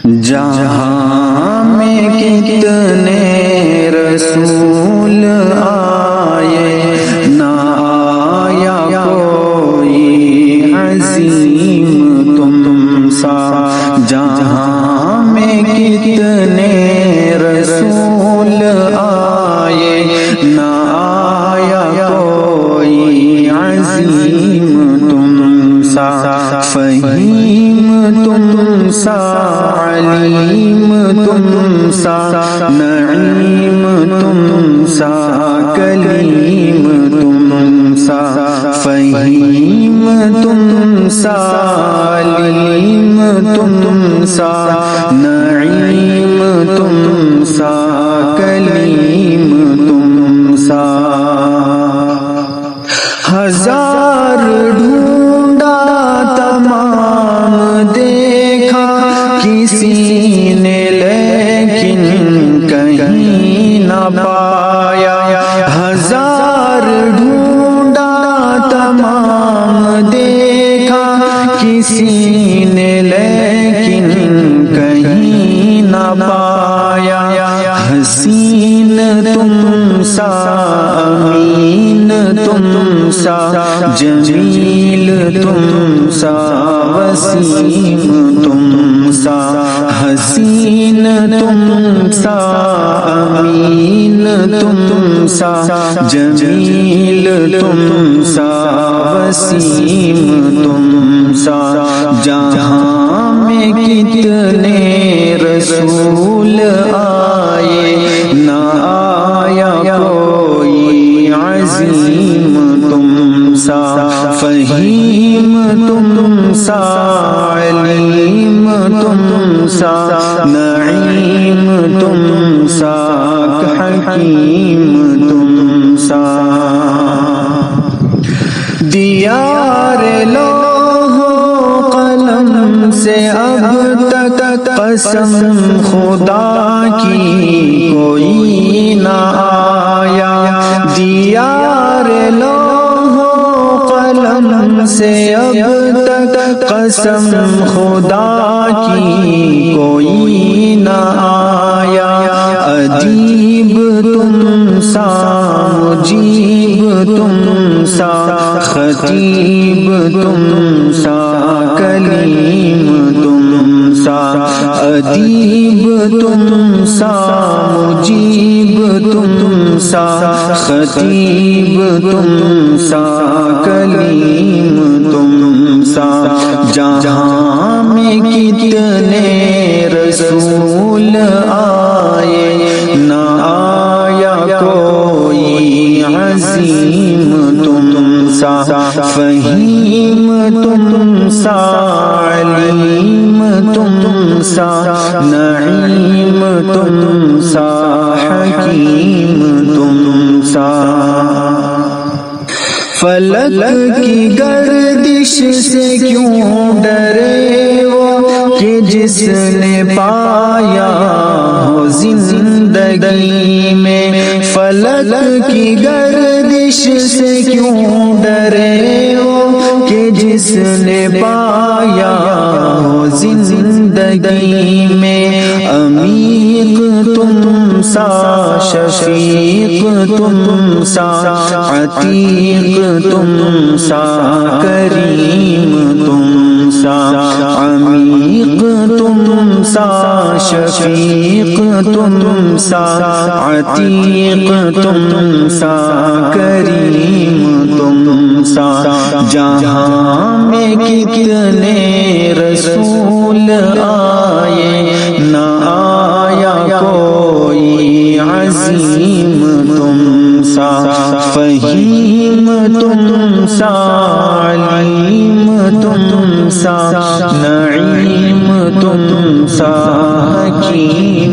جہاں میں کتنے رسول آئے، نہ آیا کوئی عظیم تم سا۔ جہاں میں کتنے رسول آئے، نہ آیا کوئی عظیم تم سا۔ فہیم تم سا، علیم تم سا، نعیم تم سا، کلیم تم سا۔ فہیم تم سا، علیم تم سا، نعیم تم سا، کلیم تم سا۔ ہزار ڈھونڈا تمام دیکھا کسی نے لیکن کہیں نہ پایا۔ ہزار ڈھونڈا تمام دیکھا کسی نے لیکن کہیں نہ پایا۔ حسین تم سا، امین تم سا، جمیل تم سا، وسیم تم سا۔ حسین تم سا، امین تم سا، جمیل تم سا، وسیم تم سا۔ جہاں میں کتنے رسول آئے، نہ آیا کوئی عظیم تم سا۔ فہیم تم سا، علیم تم سا، نعیم تم سا، حکیم تم سا۔ دیار لوح و قلم سے اب تک قسم خدا کی کوئی نہ آیا۔ دیار لوح و قلم سے اب تک قسم خدا کی کوئی نہ آیا۔ ادیب تم سا، مجیب تم سا، خطیب تم سا، کلیم تم سا۔ ادیب تم سا، مجیب تم سا، خطیب تم سا، کلیم تم سا۔ جہاں میں کتنے رسول آئے، نہ آیا کوئی عظیم تم سا۔ فہیم تم سا، علیم تم سا، نعیم تم سا، حکیم تم سا۔ فلک کی گردش سے کیوں ڈرے وہ، کہ جس نے پایا ہو زندگی میں۔ فلک کی گردش سے کیوں ڈرے وہ، کہ جس نے پایا ہو زندگی میں۔ عمیق تم سا، شفیق تم سا، عتیق تم سا، کریم تم سا۔ عمیق تم سا، شفیق تم سا، عتیق تم سا، کریم تم سا۔ جہاں میں کتنے رسول آئے، نہ آیا کوئی عظیم تم سا۔ فہیم تم سا، علیم تم سا، نعیم تم سا، حکیم